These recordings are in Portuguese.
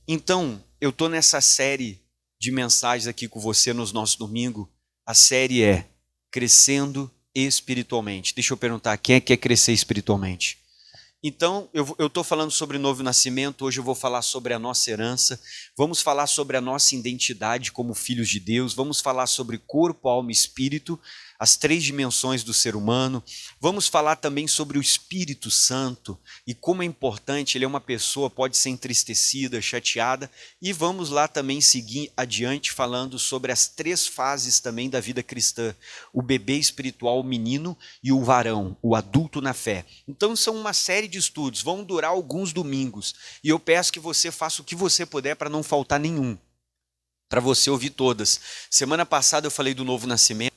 Então, eu estou nessa série de mensagens aqui com você nos nossos domingos. A série é Crescendo Espiritualmente. Deixa eu perguntar, quem é que quer crescer espiritualmente? Então, eu estou falando sobre novo nascimento, hoje eu vou falar sobre a nossa herança, vamos falar sobre a nossa identidade como filhos de Deus, vamos falar sobre corpo, alma e espírito, as 3 dimensões do ser humano, vamos falar também sobre o Espírito Santo e como é importante, ele é uma pessoa, pode ser entristecida, chateada, e vamos lá também seguir adiante falando sobre as 3 fases também da vida cristã, o bebê espiritual, o menino e o varão, o adulto na fé. Então são uma série de estudos, vão durar alguns domingos, e eu peço que você faça o que você puder para não faltar nenhum, para você ouvir todas. Semana passada eu falei do novo nascimento,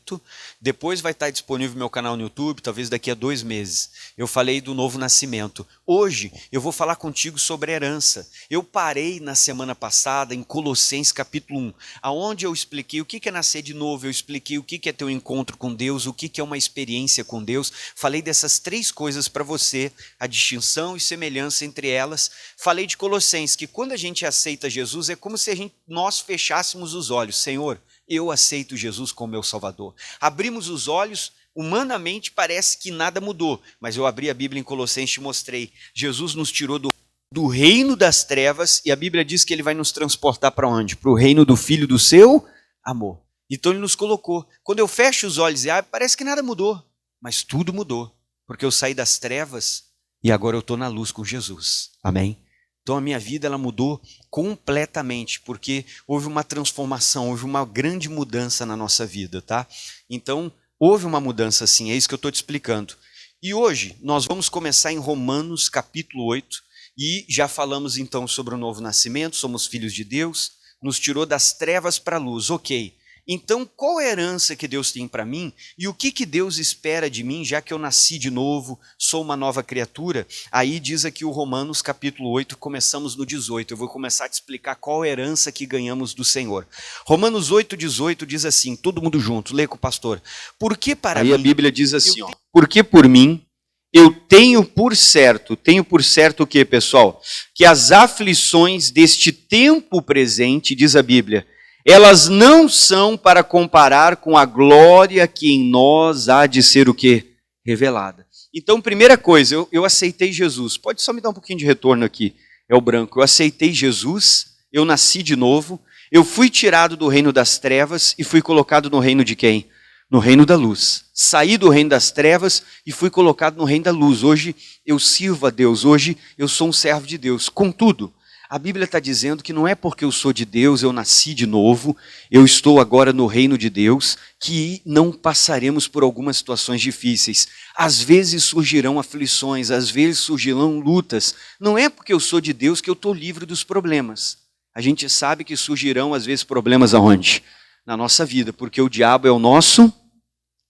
depois vai estar disponível no meu canal no YouTube, talvez daqui a 2 meses. Eu falei do novo nascimento. Hoje eu vou falar contigo sobre herança. Eu parei na semana passada em Colossenses capítulo 1, aonde eu expliquei o que é nascer de novo, eu expliquei o que é ter um encontro com Deus, o que é uma experiência com Deus. Falei dessas 3 coisas para você, a distinção e semelhança entre elas. Falei de Colossenses, que quando a gente aceita Jesus, é como se nós fechássemos os olhos. Senhor, eu aceito Jesus como meu Salvador. Abrimos os olhos, humanamente parece que nada mudou, mas eu abri a Bíblia em Colossenses e te mostrei. Jesus nos tirou do reino das trevas e a Bíblia diz que ele vai nos transportar para onde? Para o reino do Filho do seu amor. Então ele nos colocou. Quando eu fecho os olhos e abro, parece que nada mudou, mas tudo mudou, porque eu saí das trevas e agora eu estou na luz com Jesus. Amém? Então a minha vida ela mudou completamente, porque houve uma transformação, houve uma grande mudança na nossa vida, tá? Então houve uma mudança sim, é isso que eu estou te explicando. E hoje nós vamos começar em Romanos capítulo 8, e já falamos então sobre o novo nascimento, somos filhos de Deus, nos tirou das trevas para a luz, ok. Então, qual é a herança que Deus tem para mim e o que Deus espera de mim, já que eu nasci de novo, sou uma nova criatura? Aí diz aqui o Romanos capítulo 8, começamos no 18. Eu vou começar a te explicar qual é a herança que ganhamos do Senhor. Romanos 8, 18 diz assim, todo mundo junto, lê com o pastor. Porque para mim... Aí a Bíblia diz assim, ó, porque por mim eu tenho por certo o que, pessoal? Que as aflições deste tempo presente, diz a Bíblia, elas não são para comparar com a glória que em nós há de ser o quê? Revelada. Então, primeira coisa, eu aceitei Jesus. Pode só me dar um pouquinho de retorno aqui, é o branco. Eu aceitei Jesus, eu nasci de novo, eu fui tirado do reino das trevas e fui colocado no reino de quem? No reino da luz. Saí do reino das trevas e fui colocado no reino da luz. Hoje eu sirvo a Deus, hoje eu sou um servo de Deus. Contudo, a Bíblia está dizendo que não é porque eu sou de Deus, eu nasci de novo, eu estou agora no reino de Deus, que não passaremos por algumas situações difíceis. Às vezes surgirão aflições, às vezes surgirão lutas. Não é porque eu sou de Deus que eu estou livre dos problemas. A gente sabe que surgirão às vezes problemas aonde? Na nossa vida, porque o diabo é o nosso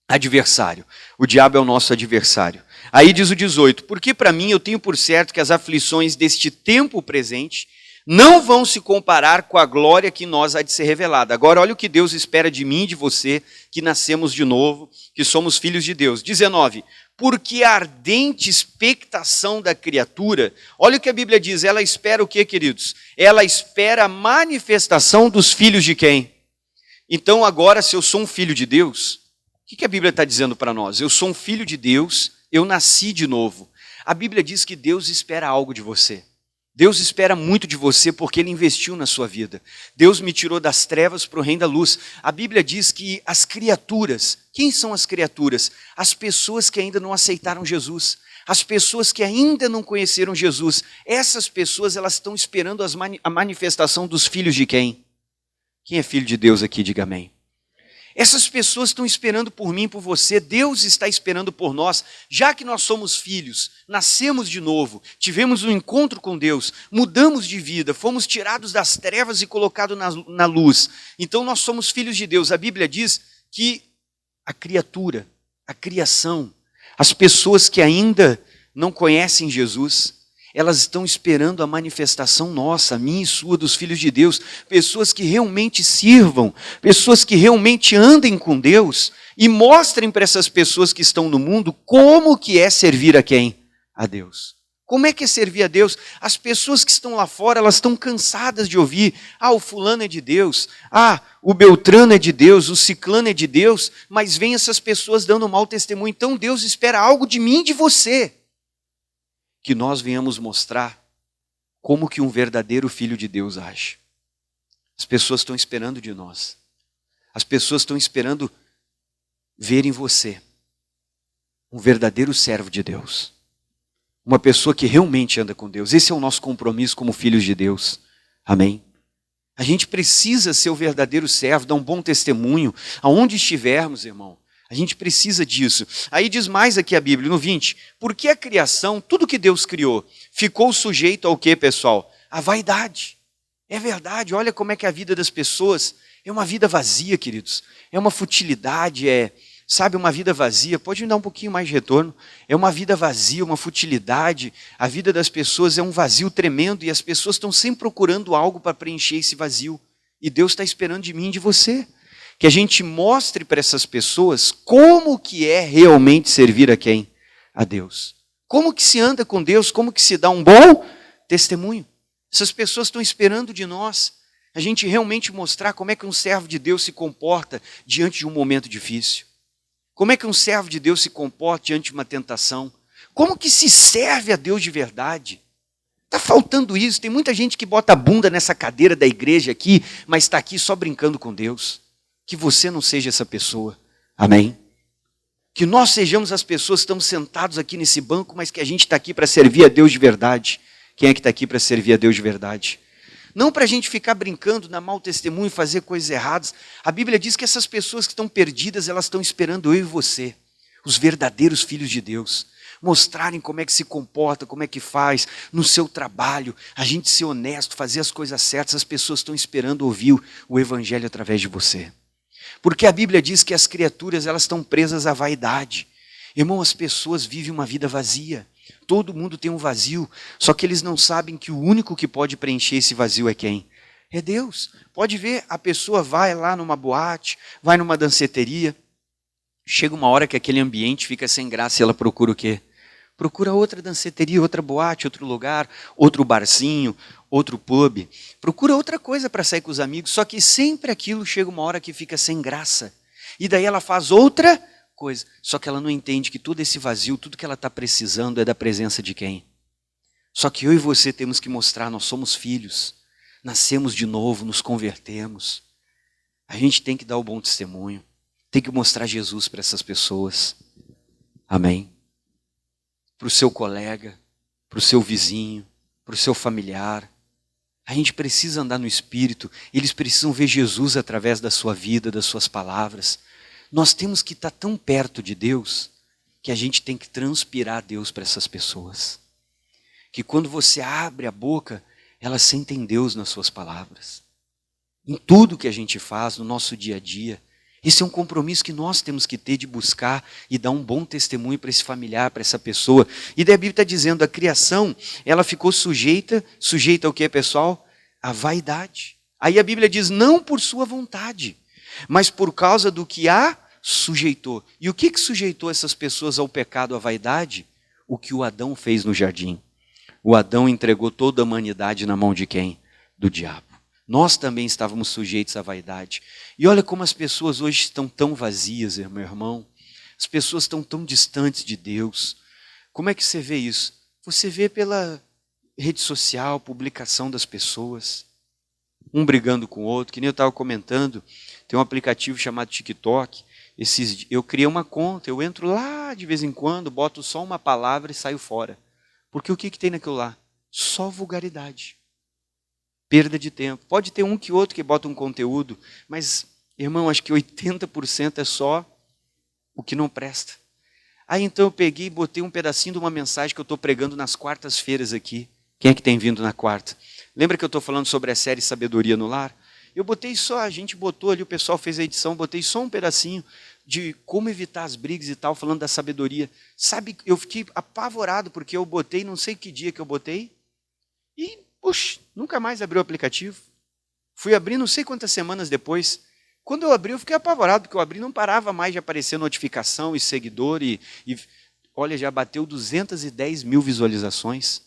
adversário. O diabo é o nosso adversário. Aí diz o 18, porque para mim eu tenho por certo que as aflições deste tempo presente não vão se comparar com a glória que em nós há de ser revelada. Agora olha o que Deus espera de mim e de você, que nascemos de novo, que somos filhos de Deus. 19, porque a ardente expectação da criatura, olha o que a Bíblia diz, ela espera o que, queridos? Ela espera a manifestação dos filhos de quem? Então agora, se eu sou um filho de Deus, o que a Bíblia está dizendo para nós? Eu sou um filho de Deus, eu nasci de novo. A Bíblia diz que Deus espera algo de você. Deus espera muito de você porque Ele investiu na sua vida. Deus me tirou das trevas para o reino da luz. A Bíblia diz que as criaturas, quem são as criaturas? As pessoas que ainda não aceitaram Jesus. As pessoas que ainda não conheceram Jesus. Essas pessoas, elas estão esperando a manifestação dos filhos de quem? Quem é filho de Deus aqui, diga amém. Essas pessoas estão esperando por mim, por você, Deus está esperando por nós, já que nós somos filhos, nascemos de novo, tivemos um encontro com Deus, mudamos de vida, fomos tirados das trevas e colocados na luz. Então nós somos filhos de Deus. A Bíblia diz que a criatura, a criação, as pessoas que ainda não conhecem Jesus, elas estão esperando a manifestação nossa, minha e sua, dos filhos de Deus, pessoas que realmente sirvam, pessoas que realmente andem com Deus e mostrem para essas pessoas que estão no mundo como que é servir a quem? A Deus. Como é que é servir a Deus? As pessoas que estão lá fora, elas estão cansadas de ouvir, o fulano é de Deus, o Beltrano é de Deus, o ciclano é de Deus, mas vem essas pessoas dando mau testemunho. Então Deus espera algo de mim e de você. Que nós venhamos mostrar como que um verdadeiro filho de Deus age. As pessoas estão esperando de nós. As pessoas estão esperando ver em você um verdadeiro servo de Deus. Uma pessoa que realmente anda com Deus. Esse é o nosso compromisso como filhos de Deus. Amém? A gente precisa ser o verdadeiro servo, dar um bom testemunho, aonde estivermos, irmão. A gente precisa disso. Aí diz mais aqui a Bíblia, no 20. Porque a criação, tudo que Deus criou, ficou sujeito ao quê, pessoal? À vaidade. É verdade, olha como é que a vida das pessoas é uma vida vazia, queridos. É uma futilidade, sabe, uma vida vazia. Pode me dar um pouquinho mais de retorno? É uma vida vazia, uma futilidade. A vida das pessoas é um vazio tremendo e as pessoas estão sempre procurando algo para preencher esse vazio. E Deus está esperando de mim e de você. Que a gente mostre para essas pessoas como que é realmente servir a quem? A Deus. Como que se anda com Deus, como que se dá um bom testemunho. Essas pessoas estão esperando de nós a gente realmente mostrar como é que um servo de Deus se comporta diante de um momento difícil. Como é que um servo de Deus se comporta diante de uma tentação? Como que se serve a Deus de verdade? Está faltando isso. Tem muita gente que bota a bunda nessa cadeira da igreja aqui, mas está aqui só brincando com Deus. Que você não seja essa pessoa. Amém? Que nós sejamos as pessoas que estamos sentados aqui nesse banco, mas que a gente está aqui para servir a Deus de verdade. Quem é que está aqui para servir a Deus de verdade? Não para a gente ficar brincando, dar mau testemunho e fazer coisas erradas. A Bíblia diz que essas pessoas que estão perdidas, elas estão esperando eu e você, os verdadeiros filhos de Deus, mostrarem como é que se comporta, como é que faz, no seu trabalho, a gente ser honesto, fazer as coisas certas. As pessoas estão esperando ouvir o Evangelho através de você. Porque a Bíblia diz que as criaturas, elas estão presas à vaidade. Irmão, as pessoas vivem uma vida vazia. Todo mundo tem um vazio, só que eles não sabem que o único que pode preencher esse vazio é quem? É Deus. Pode ver, a pessoa vai lá numa boate, vai numa danceteria, chega uma hora que aquele ambiente fica sem graça e ela procura o quê? Procura outra danceteria, outra boate, outro lugar, outro barzinho, outro pub. Procura outra coisa para sair com os amigos, só que sempre aquilo chega uma hora que fica sem graça. E daí ela faz outra coisa, só que ela não entende que todo esse vazio, tudo que ela está precisando é da presença de quem? Só que eu e você temos que mostrar, nós somos filhos, nascemos de novo, nos convertemos. A gente tem que dar o bom testemunho, tem que mostrar Jesus para essas pessoas. Amém? Para o seu colega, para o seu vizinho, para o seu familiar. A gente precisa andar no Espírito, eles precisam ver Jesus através da sua vida, das suas palavras. Nós temos que estar tão perto de Deus que a gente tem que transpirar Deus para essas pessoas. Que quando você abre a boca, elas sentem Deus nas suas palavras. Em tudo que a gente faz, no nosso dia a dia. Esse é um compromisso que nós temos que ter de buscar e dar um bom testemunho para esse familiar, para essa pessoa. E daí a Bíblia está dizendo, a criação, ela ficou sujeita ao que, pessoal? À vaidade. Aí a Bíblia diz, não por sua vontade, mas por causa do que a sujeitou. E o que sujeitou essas pessoas ao pecado, à vaidade? O que o Adão fez no jardim. O Adão entregou toda a humanidade na mão de quem? Do diabo. Nós também estávamos sujeitos à vaidade. E olha como as pessoas hoje estão tão vazias, meu irmão. As pessoas estão tão distantes de Deus. Como é que você vê isso? Você vê pela rede social, publicação das pessoas. Um brigando com o outro, que nem eu estava comentando. Tem um aplicativo chamado TikTok. Eu criei uma conta, eu entro lá de vez em quando, boto só uma palavra e saio fora. Porque o que tem naquilo lá? Só vulgaridade. Perda de tempo. Pode ter um que outro que bota um conteúdo, mas, irmão, acho que 80% é só o que não presta. Aí então eu peguei e botei um pedacinho de uma mensagem que eu estou pregando nas quartas-feiras aqui. Quem é que tem vindo na quarta? Lembra que eu estou falando sobre a série Sabedoria no Lar? Eu botei só, a gente botou ali, o pessoal fez a edição, botei só um pedacinho de como evitar as brigas e tal, falando da sabedoria. Sabe, eu fiquei apavorado porque eu botei, não sei que dia que eu botei, e, puxa, nunca mais abri o aplicativo. Fui abrir não sei quantas semanas depois. Quando eu abri, eu fiquei apavorado, porque eu abri não parava mais de aparecer notificação e seguidor, e olha, já bateu 210 mil visualizações.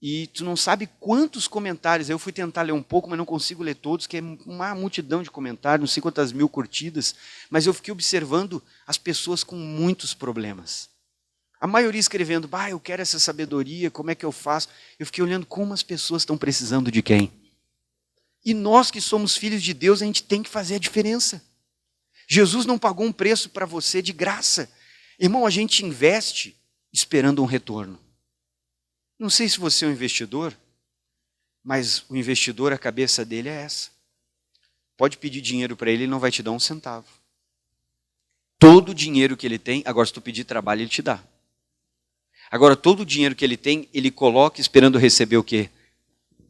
E tu não sabe quantos comentários. Eu fui tentar ler um pouco, mas não consigo ler todos, que é uma multidão de comentários, não sei quantas mil curtidas. Mas eu fiquei observando as pessoas com muitos problemas. A maioria escrevendo, eu quero essa sabedoria, como é que eu faço? Eu fiquei olhando como as pessoas estão precisando de quem. E nós que somos filhos de Deus, a gente tem que fazer a diferença. Jesus não pagou um preço para você de graça. Irmão, a gente investe esperando um retorno. Não sei se você é um investidor, mas o investidor, a cabeça dele é essa. Pode pedir dinheiro para ele, ele não vai te dar um centavo. Todo o dinheiro que ele tem, agora se tu pedir trabalho, ele te dá. Agora, todo o dinheiro que ele tem, ele coloca esperando receber o quê?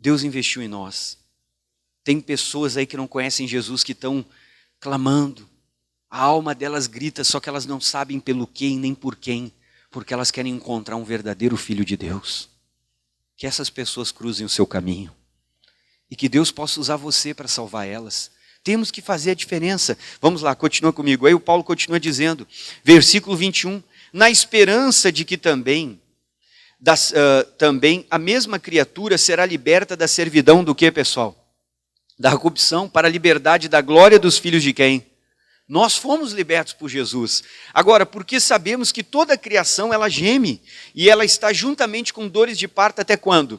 Deus investiu em nós. Tem pessoas aí que não conhecem Jesus, que estão clamando. A alma delas grita, só que elas não sabem pelo quem nem por quem, porque elas querem encontrar um verdadeiro filho de Deus. Que essas pessoas cruzem o seu caminho. E que Deus possa usar você para salvar elas. Temos que fazer a diferença. Vamos lá, continua comigo. Aí o Paulo continua dizendo, versículo 21, na esperança de que também a mesma criatura será liberta da servidão do que, pessoal? Da corrupção para a liberdade da glória dos filhos de quem? Nós fomos libertos por Jesus. Agora, porque sabemos que toda a criação ela geme e ela está juntamente com dores de parto até quando?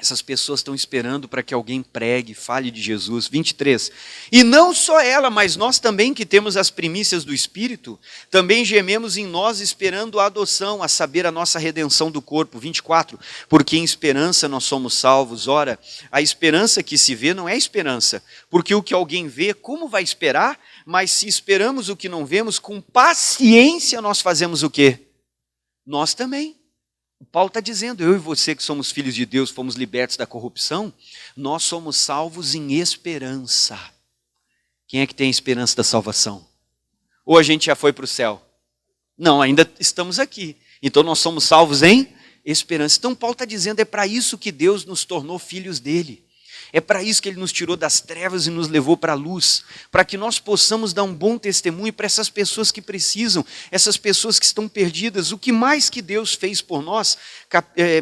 Essas pessoas estão esperando para que alguém pregue, fale de Jesus. 23. E não só ela, mas nós também que temos as primícias do Espírito, também gememos em nós esperando a adoção, a saber, a nossa redenção do corpo. 24. Porque em esperança nós somos salvos. Ora, a esperança que se vê não é esperança, porque o que alguém vê, como vai esperar? Mas se esperamos o que não vemos, com paciência nós fazemos o quê? Nós também. O Paulo está dizendo, eu e você que somos filhos de Deus, fomos libertos da corrupção, nós somos salvos em esperança. Quem é que tem esperança da salvação? Ou a gente já foi para o céu? Não, ainda estamos aqui. Então nós somos salvos em esperança. Então Paulo está dizendo, é para isso que Deus nos tornou filhos dele. É para isso que ele nos tirou das trevas e nos levou para a luz, para que nós possamos dar um bom testemunho para essas pessoas que precisam, essas pessoas que estão perdidas. O que mais que Deus fez por nós,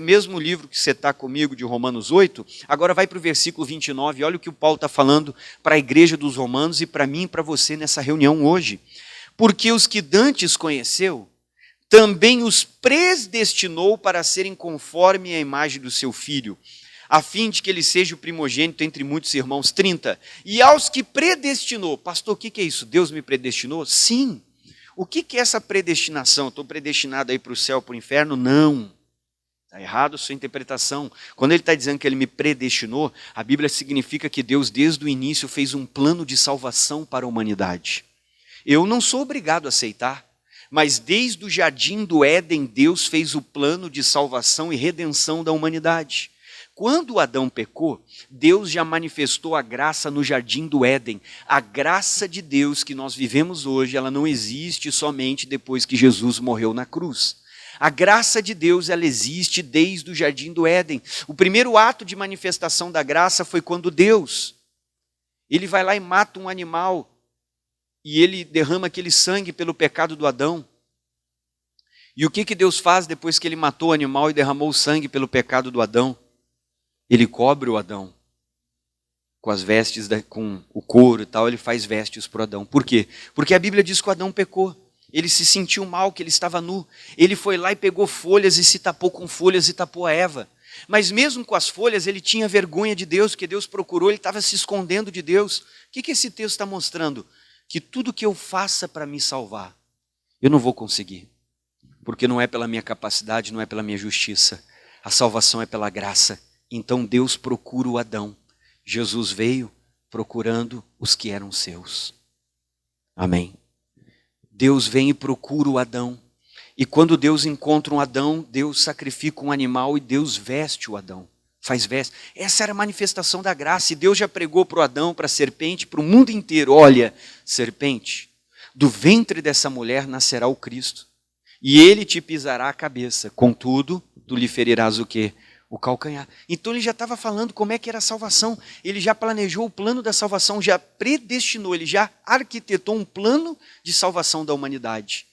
mesmo o livro que você está comigo de Romanos 8, agora vai para o versículo 29, olha o que o Paulo está falando para a igreja dos Romanos e para mim e para você nessa reunião hoje. Porque os que dantes conheceu, também os predestinou para serem conforme a imagem do seu Filho, a fim de que ele seja o primogênito entre muitos irmãos. 30. E aos que predestinou. Pastor, o que é isso? Deus me predestinou? Sim. O que é essa predestinação? Estou predestinado aí para o céu, para o inferno? Não. Está errado a sua interpretação. Quando ele está dizendo que ele me predestinou, a Bíblia significa que Deus desde o início fez um plano de salvação para a humanidade. Eu não sou obrigado a aceitar, mas desde o jardim do Éden, Deus fez o plano de salvação e redenção da humanidade. Quando Adão pecou, Deus já manifestou a graça no jardim do Éden. A graça de Deus que nós vivemos hoje, ela não existe somente depois que Jesus morreu na cruz. A graça de Deus, ela existe desde o jardim do Éden. O primeiro ato de manifestação da graça foi quando Deus, ele vai lá e mata um animal, e ele derrama aquele sangue pelo pecado do Adão. E o que Deus faz depois que ele matou o animal e derramou o sangue pelo pecado do Adão? Ele cobre o Adão com as vestes, com o couro e tal, ele faz vestes para o Adão. Por quê? Porque a Bíblia diz que o Adão pecou. Ele se sentiu mal, que ele estava nu. Ele foi lá e pegou folhas e se tapou com folhas e tapou a Eva. Mas mesmo com as folhas, ele tinha vergonha de Deus, porque Deus procurou, ele estava se escondendo de Deus. O que esse texto está mostrando? Que tudo que eu faça para me salvar, eu não vou conseguir. Porque não é pela minha capacidade, não é pela minha justiça. A salvação é pela graça. Então Deus procura o Adão. Jesus veio procurando os que eram seus. Amém. Deus vem e procura o Adão. E quando Deus encontra um Adão, Deus sacrifica um animal e Deus veste o Adão. Faz veste. Essa era a manifestação da graça. E Deus já pregou para o Adão, para a serpente, para o mundo inteiro. Olha, serpente, do ventre dessa mulher nascerá o Cristo. E ele te pisará a cabeça. Contudo, tu lhe ferirás o quê? O calcanhar. Então ele já estava falando como é que era a salvação. Ele já planejou o plano da salvação, já predestinou, ele já arquitetou um plano de salvação da humanidade.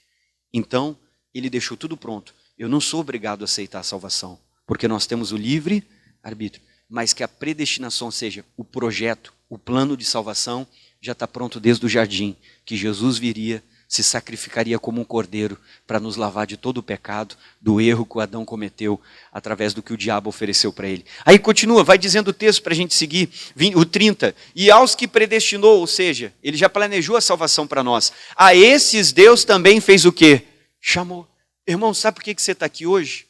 Então, ele deixou tudo pronto. Eu não sou obrigado a aceitar a salvação, porque nós temos o livre arbítrio, mas que a predestinação, ou seja, o projeto, o plano de salvação, já está pronto desde o jardim, que Jesus viria, se sacrificaria como um cordeiro para nos lavar de todo o pecado, do erro que o Adão cometeu, através do que o diabo ofereceu para ele. Aí continua, vai dizendo o texto para a gente seguir, o 30. E aos que predestinou, ou seja, ele já planejou a salvação para nós. A esses Deus também fez o quê? Chamou. Irmão, sabe por que você está aqui hoje?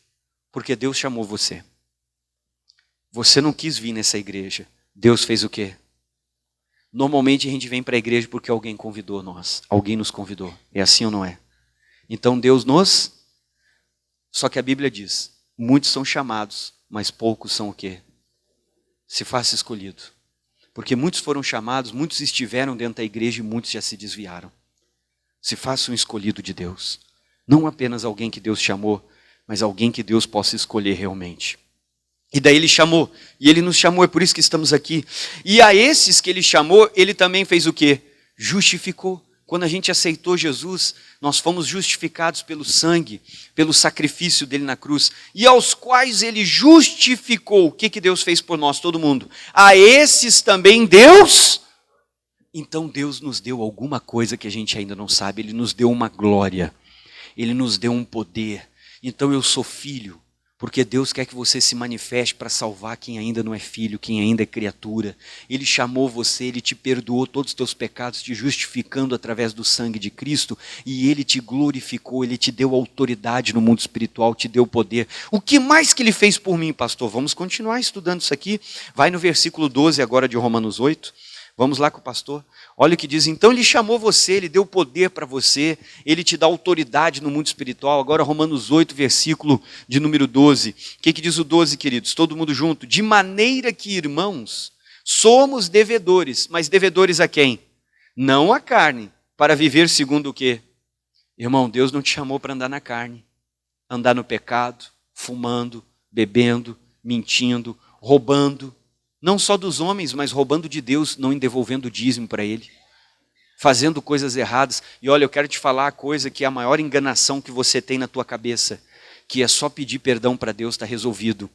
Porque Deus chamou você. Você não quis vir nessa igreja. Deus fez o quê? Normalmente a gente vem para a igreja porque alguém convidou nós. Alguém nos convidou. É assim ou não é? Então Deus nos... Só que a Bíblia diz, muitos são chamados, mas poucos são o quê? Se faça escolhido. Porque muitos foram chamados, muitos estiveram dentro da igreja e muitos já se desviaram. Se faça um escolhido de Deus. Não apenas alguém que Deus chamou, mas alguém que Deus possa escolher realmente. E daí ele chamou, e ele nos chamou, é por isso que estamos aqui. E a esses que ele chamou, ele também fez o quê? Justificou. Quando a gente aceitou Jesus, nós fomos justificados pelo sangue, pelo sacrifício dele na cruz. E aos quais ele justificou. O que Deus fez por nós, todo mundo? A esses também Deus... Então Deus nos deu alguma coisa que a gente ainda não sabe. Ele nos deu uma glória. Ele nos deu um poder. Então eu sou filho. Porque Deus quer que você se manifeste para salvar quem ainda não é filho, quem ainda é criatura. Ele chamou você, Ele te perdoou todos os teus pecados, te justificando através do sangue de Cristo. E Ele te glorificou, Ele te deu autoridade no mundo espiritual, te deu poder. O que mais que Ele fez por mim, pastor? Vamos continuar estudando isso aqui. Vai no versículo 12 agora de Romanos 8. Vamos lá com o pastor. Olha o que diz, então ele chamou você, ele deu poder para você, ele te dá autoridade no mundo espiritual. Agora Romanos 8, versículo de número 12. O que diz o 12, queridos? Todo mundo junto. De maneira que, irmãos, somos devedores. Mas devedores a quem? Não a carne, para viver segundo o quê? Irmão, Deus não te chamou para andar na carne. Andar no pecado, fumando, bebendo, mentindo, roubando. Não só dos homens, mas roubando de Deus, não devolvendo o dízimo para Ele. Fazendo coisas erradas. E olha, eu quero te falar a coisa que é a maior enganação que você tem na tua cabeça. Que é só pedir perdão para Deus, está resolvido.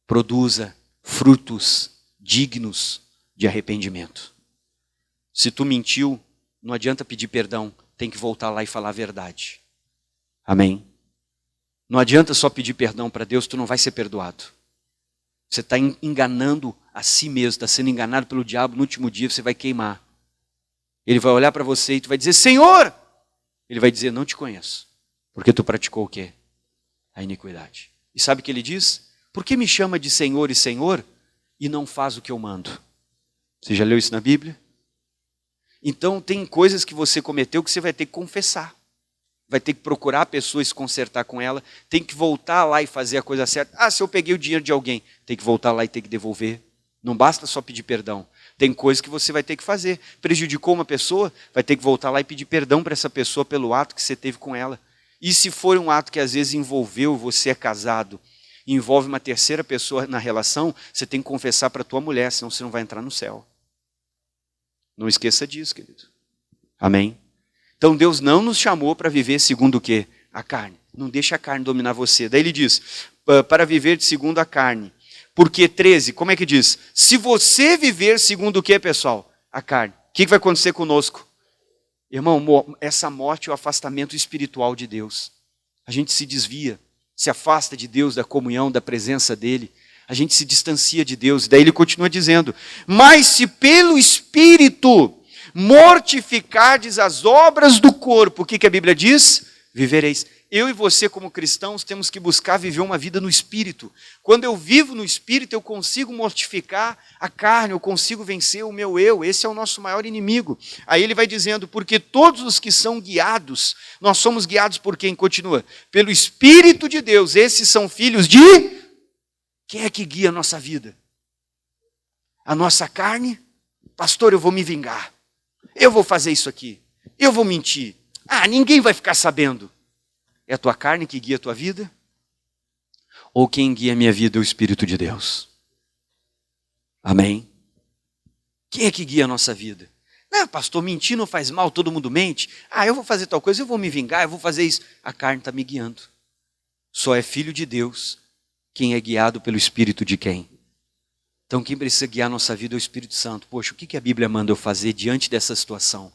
Produza frutos dignos de arrependimento. Se tu mentiu, não adianta pedir perdão. Tem que voltar lá e falar a verdade. Amém? Não adianta só pedir perdão para Deus, tu não vai ser perdoado. Você está enganando a si mesmo, está sendo enganado pelo diabo, no último dia você vai queimar. Ele vai olhar para você e tu vai dizer, Senhor! Ele vai dizer, não te conheço. Porque tu praticou o quê? A iniquidade. E sabe o que ele diz? Por que me chama de Senhor e Senhor e não faz o que eu mando? Você já leu isso na Bíblia? Então tem coisas que você cometeu que você vai ter que confessar. Vai ter que procurar a pessoa e se consertar com ela. Tem que voltar lá e fazer a coisa certa. Ah, se eu peguei o dinheiro de alguém, tem que voltar lá e ter que devolver. Não basta só pedir perdão. Tem coisas que você vai ter que fazer. Prejudicou uma pessoa, vai ter que voltar lá e pedir perdão para essa pessoa pelo ato que você teve com ela. E se for um ato que às vezes envolveu, você é casado, envolve uma terceira pessoa na relação, você tem que confessar para a tua mulher, senão você não vai entrar no céu. Não esqueça disso, querido. Amém? Então Deus não nos chamou para viver segundo o quê? A carne. Não deixa a carne dominar você. Daí ele diz, para viver segundo a carne. Porque 13, como é que diz? Se você viver segundo o quê, pessoal? A carne. O que vai acontecer conosco? Irmão, essa morte é o afastamento espiritual de Deus. A gente se desvia, se afasta de Deus, da comunhão, da presença dEle. A gente se distancia de Deus. Daí ele continua dizendo, mas se pelo Espírito mortificardes as obras do corpo, o que a Bíblia diz? Vivereis. Eu e você como cristãos temos que buscar viver uma vida no Espírito. Quando eu vivo no Espírito, eu consigo mortificar a carne, eu consigo vencer o meu eu. Esse é o nosso maior inimigo. Aí ele vai dizendo, porque todos os que são guiados, nós somos guiados por quem? Continua. Pelo Espírito de Deus. Esses são filhos de... Quem é que guia a nossa vida? A nossa carne? Pastor, eu vou me vingar. Eu vou fazer isso aqui. Eu vou mentir. Ah, ninguém vai ficar sabendo. É a tua carne que guia a tua vida? Ou quem guia a minha vida é o Espírito de Deus? Amém? Quem é que guia a nossa vida? Não, pastor, mentir não faz mal, todo mundo mente. Ah, eu vou fazer tal coisa, eu vou me vingar, eu vou fazer isso. A carne está me guiando. Só é filho de Deus Quem é guiado pelo Espírito de quem? Então quem precisa guiar nossa vida é o Espírito Santo. Poxa, o que a Bíblia manda eu fazer diante dessa situação?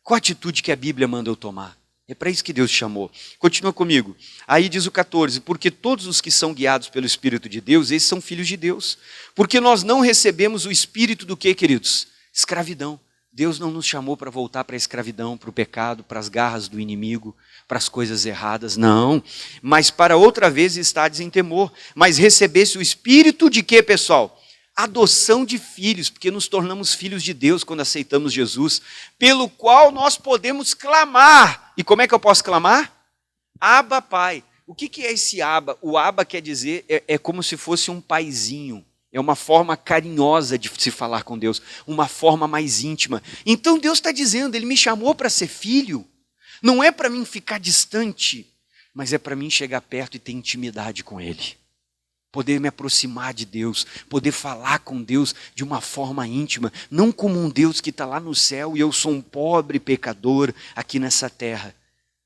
Qual a atitude que a Bíblia manda eu tomar? É para isso que Deus chamou. Continua comigo. Aí diz o 14, porque todos os que são guiados pelo Espírito de Deus, esses são filhos de Deus. Porque nós não recebemos o espírito do quê, queridos? Escravidão. Deus não nos chamou para voltar para a escravidão, para o pecado, para as garras do inimigo, para as coisas erradas, não. Mas para outra vez estades em temor. Mas recebesse o espírito de quê, pessoal? Adoção de filhos, porque nos tornamos filhos de Deus quando aceitamos Jesus, pelo qual nós podemos clamar. E como é que eu posso clamar? Abba, Pai. O que é esse Abba? O Abba quer dizer, é como se fosse um paizinho. É uma forma carinhosa de se falar com Deus, uma forma mais íntima. Então Deus está dizendo, Ele me chamou para ser filho. Não é para mim ficar distante, mas é para mim chegar perto e ter intimidade com Ele. Poder me aproximar de Deus, poder falar com Deus de uma forma íntima, não como um Deus que está lá no céu e eu sou um pobre pecador aqui nessa terra,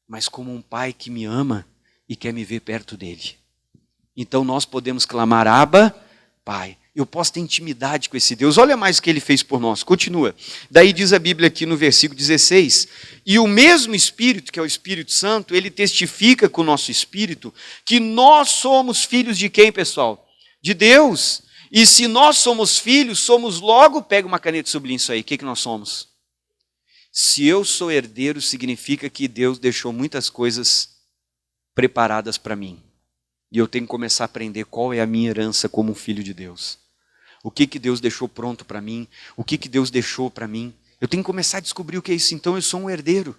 mas como um Pai que me ama e quer me ver perto dEle. Então nós podemos clamar, Abba, Pai. Eu posso ter intimidade com esse Deus. Olha mais o que Ele fez por nós. Continua. Daí diz a Bíblia aqui no versículo 16, e o mesmo Espírito, que é o Espírito Santo, Ele testifica com o nosso Espírito que nós somos filhos de quem, pessoal? De Deus. E se nós somos filhos, somos logo, pega uma caneta e sublinha isso aí, o que nós somos? Se eu sou herdeiro, significa que Deus deixou muitas coisas preparadas para mim. E eu tenho que começar a aprender qual é a minha herança como um filho de Deus. O que Deus deixou pronto para mim? O que Deus deixou para mim? Eu tenho que começar a descobrir o que é isso. Então eu sou um herdeiro.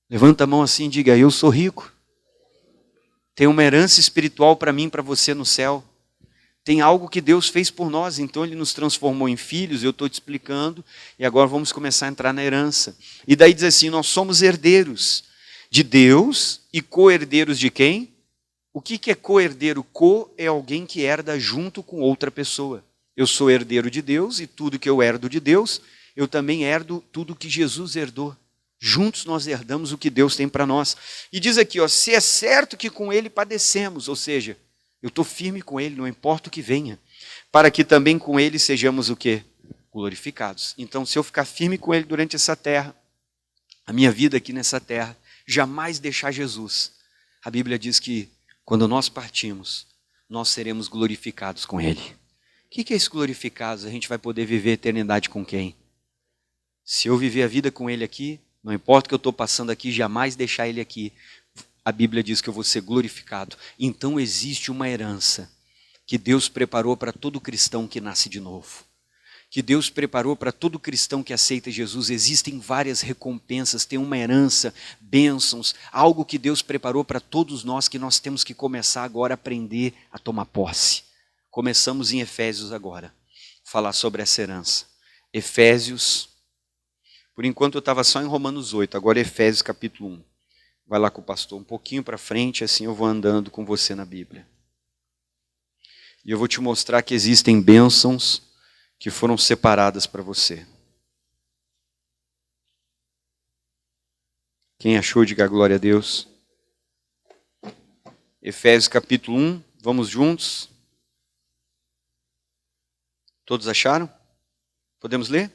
Levanta a mão assim e diga, eu sou rico. Tem uma herança espiritual para mim, para você no céu. Tem algo que Deus fez por nós, então Ele nos transformou em filhos, eu estou te explicando, e agora vamos começar a entrar na herança. E daí diz assim, nós somos herdeiros de Deus e co-herdeiros de quem? O que é co-herdeiro? Co é alguém que herda junto com outra pessoa. Eu sou herdeiro de Deus e tudo que eu herdo de Deus, eu também herdo tudo que Jesus herdou. Juntos nós herdamos o que Deus tem para nós. E diz aqui, ó, se é certo que com Ele padecemos, ou seja, eu estou firme com Ele, não importa o que venha, para que também com Ele sejamos o quê? Glorificados. Então, se eu ficar firme com Ele durante essa terra, a minha vida aqui nessa terra, jamais deixar Jesus. A Bíblia diz que quando nós partimos, nós seremos glorificados com Ele. O que é esse glorificados? A gente vai poder viver a eternidade com quem? Se eu viver a vida com Ele aqui, não importa o que eu estou passando aqui, jamais deixar Ele aqui. A Bíblia diz que eu vou ser glorificado. Então existe uma herança que Deus preparou para todo cristão que nasce de novo. Que Deus preparou para todo cristão que aceita Jesus. Existem várias recompensas, tem uma herança, bênçãos, algo que Deus preparou para todos nós que nós temos que começar agora a aprender a tomar posse. Começamos em Efésios agora, falar sobre essa herança. Efésios, por enquanto eu estava só em Romanos 8, agora Efésios capítulo 1. Vai lá com o pastor um pouquinho para frente, assim eu vou andando com você na Bíblia. E eu vou te mostrar que existem bênçãos que foram separadas para você. Quem achou, diga glória a Deus. Efésios capítulo 1, vamos juntos? Todos acharam? Podemos ler?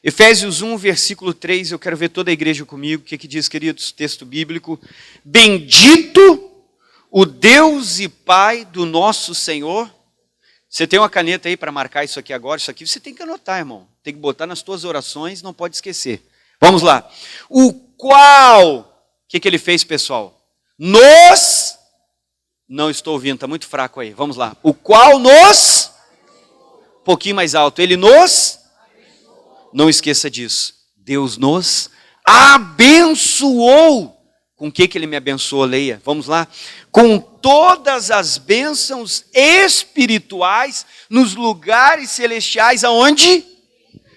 Efésios 1, versículo 3, eu quero ver toda a igreja comigo. O que diz, queridos? Texto bíblico. Bendito o Deus e Pai do nosso Senhor. Você tem uma caneta aí para marcar isso aqui agora? Isso aqui você tem que anotar, irmão. Tem que botar nas tuas orações, não pode esquecer. Vamos lá. O qual, o que ele fez, pessoal? Nos, não estou ouvindo, está muito fraco aí. Vamos lá. O qual nos, um pouquinho mais alto, ele nos, não esqueça disso. Deus nos abençoou. Com o que ele me abençoou? Leia. Vamos lá. Com todas as bênçãos espirituais nos lugares celestiais. Aonde?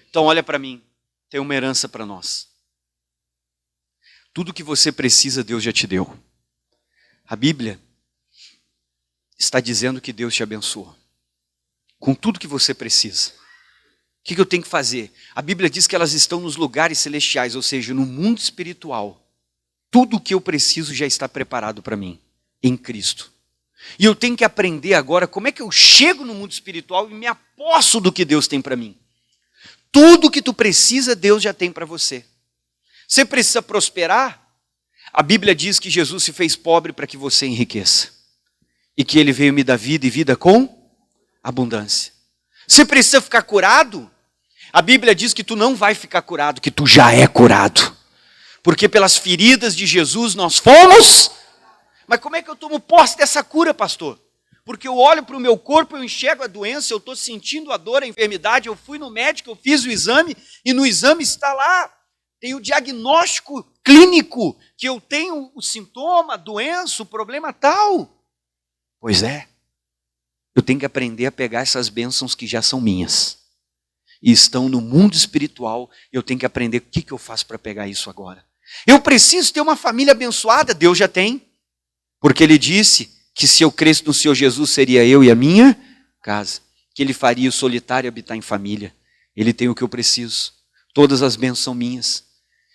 Então olha para mim. Tem uma herança para nós. Tudo que você precisa, Deus já te deu. A Bíblia está dizendo que Deus te abençoa. Com tudo que você precisa. O que eu tenho que fazer? A Bíblia diz que elas estão nos lugares celestiais, ou seja, no mundo espiritual. Tudo o que eu preciso já está preparado para mim, em Cristo. E eu tenho que aprender agora como é que eu chego no mundo espiritual e me aposso do que Deus tem para mim. Tudo que tu precisa, Deus já tem para você. Você precisa prosperar? A Bíblia diz que Jesus se fez pobre para que você enriqueça. E que Ele veio me dar vida e vida com abundância. Você precisa ficar curado? A Bíblia diz que tu não vai ficar curado, que tu já é curado. Porque pelas feridas de Jesus nós fomos. Mas como é que eu tomo posse dessa cura, pastor? Porque eu olho para o meu corpo, eu enxergo a doença, eu estou sentindo a dor, a enfermidade, eu fui no médico, eu fiz o exame, e no exame está lá, tem o diagnóstico clínico, que eu tenho o sintoma, a doença, o problema tal. Pois é, eu tenho que aprender a pegar essas bênçãos que já são minhas, e estão no mundo espiritual, eu tenho que aprender o que eu faço para pegar isso agora. Eu preciso ter uma família abençoada, Deus já tem, porque Ele disse que se eu cresce no Senhor Jesus, seria eu e a minha casa. Que Ele faria o solitário habitar em família. Ele tem o que eu preciso. Todas as bênçãos são minhas.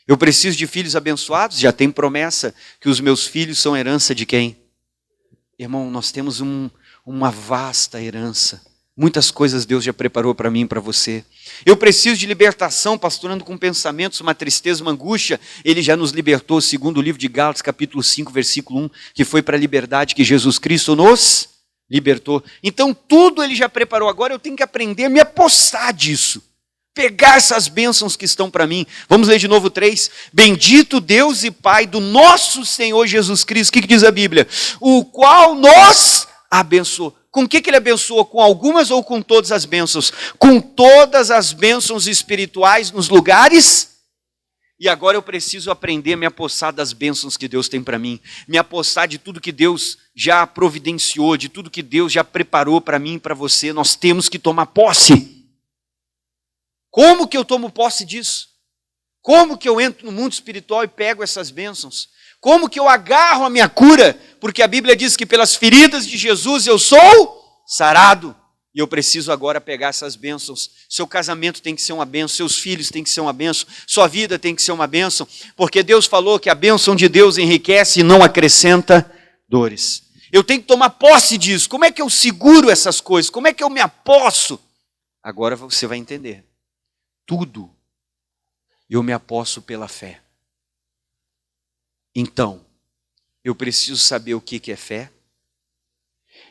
Eu preciso de filhos abençoados? Já tem promessa que os meus filhos são herança de quem? Irmão, nós temos uma vasta herança. Muitas coisas Deus já preparou para mim e para você. Eu preciso de libertação, pastorando com pensamentos, uma tristeza, uma angústia. Ele já nos libertou, segundo o livro de Gálatas, capítulo 5, versículo 1, que foi para a liberdade que Jesus Cristo nos libertou. Então tudo Ele já preparou. Agora eu tenho que aprender a me apossar disso. Pegar essas bênçãos que estão para mim. Vamos ler de novo 3. Bendito Deus e Pai do nosso Senhor Jesus Cristo. O que diz a Bíblia? O qual nos abençoou. Com o que Ele abençoou? Com algumas ou com todas as bênçãos? Com todas as bênçãos espirituais nos lugares. E agora eu preciso aprender a me apossar das bênçãos que Deus tem para mim. Me apossar de tudo que Deus já providenciou, de tudo que Deus já preparou para mim e para você. Nós temos que tomar posse. Como que eu tomo posse disso? Como que eu entro no mundo espiritual e pego essas bênçãos? Como que eu agarro a minha cura? Porque a Bíblia diz que pelas feridas de Jesus eu sou sarado. E eu preciso agora pegar essas bênçãos. Seu casamento tem que ser uma bênção, seus filhos tem que ser uma bênção, sua vida tem que ser uma bênção, porque Deus falou que a bênção de Deus enriquece e não acrescenta dores. Eu tenho que tomar posse disso. Como é que eu seguro essas coisas? Como é que eu me aposso? Agora você vai entender. Tudo eu me aposso pela fé. Então, eu preciso saber o que é fé.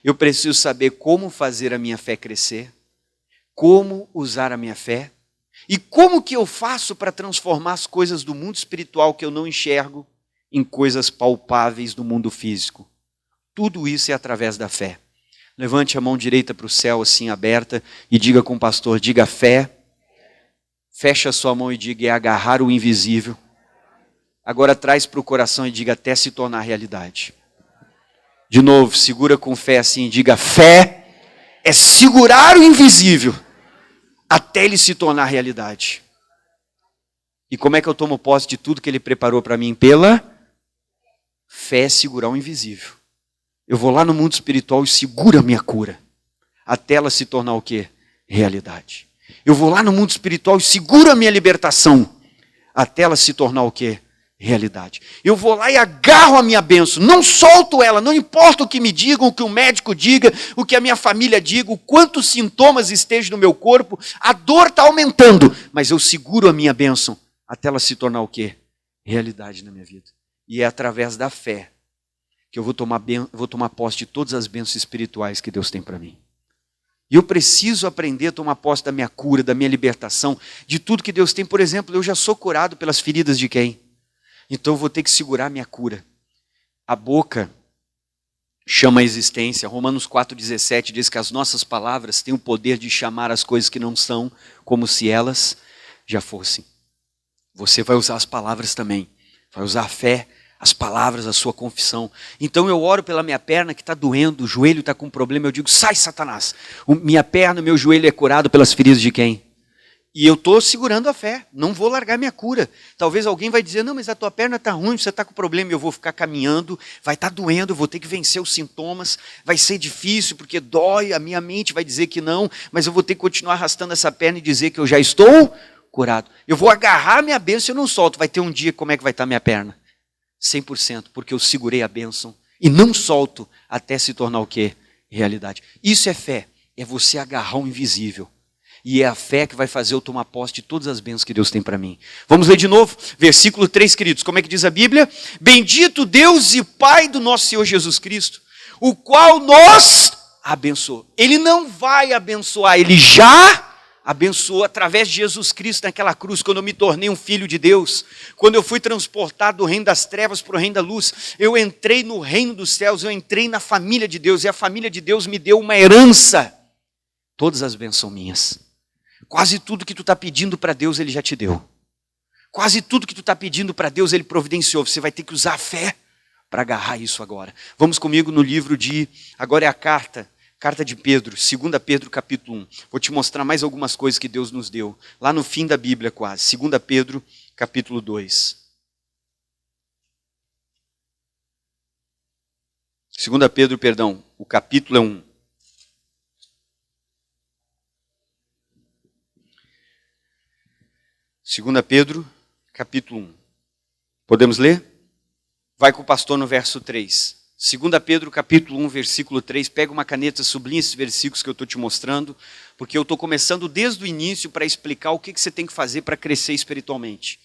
Eu preciso saber como fazer a minha fé crescer. Como usar a minha fé. E como que eu faço para transformar as coisas do mundo espiritual que eu não enxergo em coisas palpáveis do mundo físico. Tudo isso é através da fé. Levante a mão direita para o céu assim aberta e diga com o pastor, diga fé. Feche a sua mão e diga é agarrar o invisível. Agora traz para o coração e diga até se tornar realidade. De novo, segura com fé assim e diga fé é segurar o invisível até ele se tornar realidade. E como é que eu tomo posse de tudo que Ele preparou para mim? Pela fé, segurar o invisível. Eu vou lá no mundo espiritual e seguro a minha cura até ela se tornar o quê? Realidade. Eu vou lá no mundo espiritual e seguro a minha libertação até ela se tornar o quê? Realidade. Eu vou lá e agarro a minha bênção, não solto ela, não importa o que me digam, o que o médico diga, o que a minha família diga, o quantos sintomas estejam no meu corpo, a dor está aumentando, mas eu seguro a minha bênção até ela se tornar o quê? Realidade na minha vida. E é através da fé que eu vou tomar posse de todas as bênçãos espirituais que Deus tem para mim. E eu preciso aprender a tomar posse da minha cura, da minha libertação, de tudo que Deus tem. Por exemplo, eu já sou curado pelas feridas de quem? Então eu vou ter que segurar a minha cura. A boca chama a existência. Romanos 4,17 diz que as nossas palavras têm o poder de chamar as coisas que não são, como se elas já fossem. Você vai usar as palavras também. Vai usar a fé, as palavras, a sua confissão. Então eu oro pela minha perna que está doendo, o joelho está com problema. Eu digo, sai Satanás. Minha perna, meu joelho é curado pelas feridas de quem? E eu estou segurando a fé, não vou largar minha cura. Talvez alguém vai dizer, não, mas a tua perna está ruim, você está com problema. E eu vou ficar caminhando, vai estar doendo, eu vou ter que vencer os sintomas. Vai ser difícil, porque dói, a minha mente vai dizer que não. Mas eu vou ter que continuar arrastando essa perna e dizer que eu já estou curado. Eu vou agarrar minha bênção e eu não solto. Vai ter um dia, como é que vai estar minha perna? 100%, porque eu segurei a bênção E não solto até se tornar o quê? Realidade. Isso é fé. É você agarrar o invisível. E é a fé que vai fazer eu tomar posse de todas as bênçãos que Deus tem para mim. Vamos ler de novo? Versículo 3, queridos. Como é que diz a Bíblia? Bendito Deus e Pai do nosso Senhor Jesus Cristo, o qual nos abençoou. Ele não vai abençoar, ele já abençoou através de Jesus Cristo naquela cruz, quando eu me tornei um filho de Deus, quando eu fui transportado do reino das trevas para o reino da luz, eu entrei no reino dos céus, eu entrei na família de Deus, e a família de Deus me deu uma herança. Todas as bênçãos são minhas. Quase tudo que tu está pedindo para Deus, Ele já te deu. Quase tudo que tu está pedindo para Deus, Ele providenciou. Você vai ter que usar a fé para agarrar isso agora. Vamos comigo no livro de... Agora é a carta de Pedro, 2 Pedro capítulo 1. Vou te mostrar mais algumas coisas que Deus nos deu. Lá no fim da Bíblia quase. 2 Pedro capítulo 2. 2 Pedro, perdão, o capítulo é 1. Segunda Pedro, capítulo 1. Podemos ler? Vai com o pastor no verso 3. 2 Pedro, capítulo 1, versículo 3. Pega uma caneta, sublinha esses versículos que eu estou te mostrando, porque eu estou começando desde o início para explicar o que você tem que fazer para crescer espiritualmente.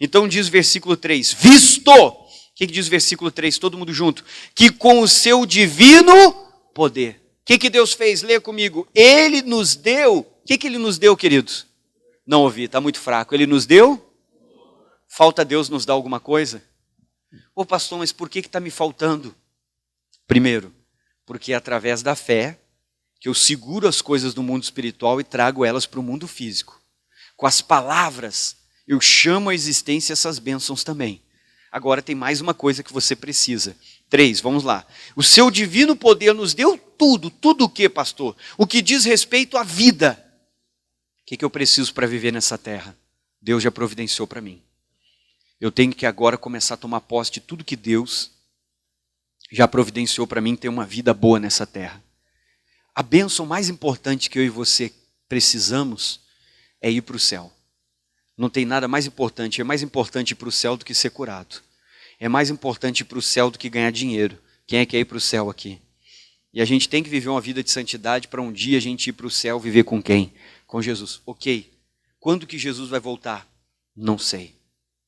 Então diz o versículo 3. Visto! O que diz o versículo 3? Todo mundo junto. Que com o seu divino poder. O que Deus fez? Lê comigo. Ele nos deu. O que Ele nos deu, queridos? Não ouvi, está muito fraco. Ele nos deu? Falta Deus nos dar alguma coisa? Ô pastor, mas por que está me faltando? Primeiro, porque é através da fé que eu seguro as coisas do mundo espiritual e trago elas para o mundo físico. Com as palavras, eu chamo à existência essas bênçãos também. Agora tem mais uma coisa que você precisa. 3, vamos lá. O seu divino poder nos deu tudo. Tudo o que, pastor? O que diz respeito à vida. O que eu preciso para viver nessa terra? Deus já providenciou para mim. Eu tenho que agora começar a tomar posse de tudo que Deus já providenciou para mim ter uma vida boa nessa terra. A bênção mais importante que eu e você precisamos é ir para o céu. Não tem nada mais importante. É mais importante ir para o céu do que ser curado. É mais importante ir para o céu do que ganhar dinheiro. Quem é que quer ir para o céu aqui? E a gente tem que viver uma vida de santidade para um dia a gente ir para o céu viver com quem? Com Jesus. Ok. Quando que Jesus vai voltar? Não sei.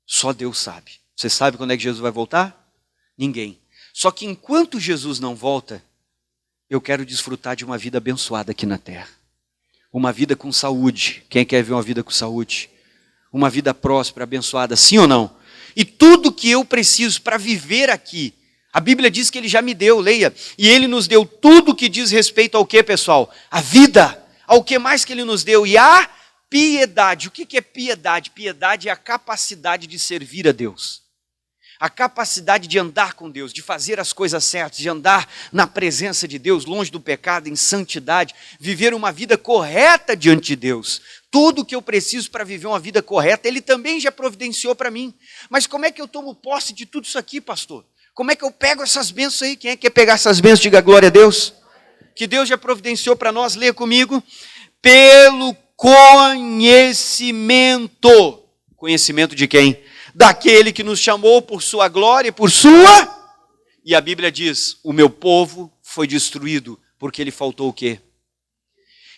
Só Deus sabe. Você sabe quando é que Jesus vai voltar? Ninguém. Só que enquanto Jesus não volta, eu quero desfrutar de uma vida abençoada aqui na terra. Uma vida com saúde. Quem quer ver uma vida com saúde? Uma vida próspera, abençoada, sim ou não? E tudo que eu preciso para viver aqui, a Bíblia diz que Ele já me deu, leia. E Ele nos deu tudo que diz respeito ao que, pessoal? A vida. Ao que mais que Ele nos deu? E a piedade. O que é piedade? Piedade é a capacidade de servir a Deus. A capacidade de andar com Deus, de fazer as coisas certas, de andar na presença de Deus, longe do pecado, em santidade, viver uma vida correta diante de Deus. Tudo que eu preciso para viver uma vida correta, Ele também já providenciou para mim. Mas como é que eu tomo posse de tudo isso aqui, pastor? Como é que eu pego essas bênçãos aí? Quem é que quer pegar essas bênçãos? Diga glória a Deus. Que Deus já providenciou para nós, leia comigo. Pelo conhecimento. Conhecimento de quem? Daquele que nos chamou por sua glória e por sua... E a Bíblia diz, o meu povo foi destruído porque lhe faltou o quê?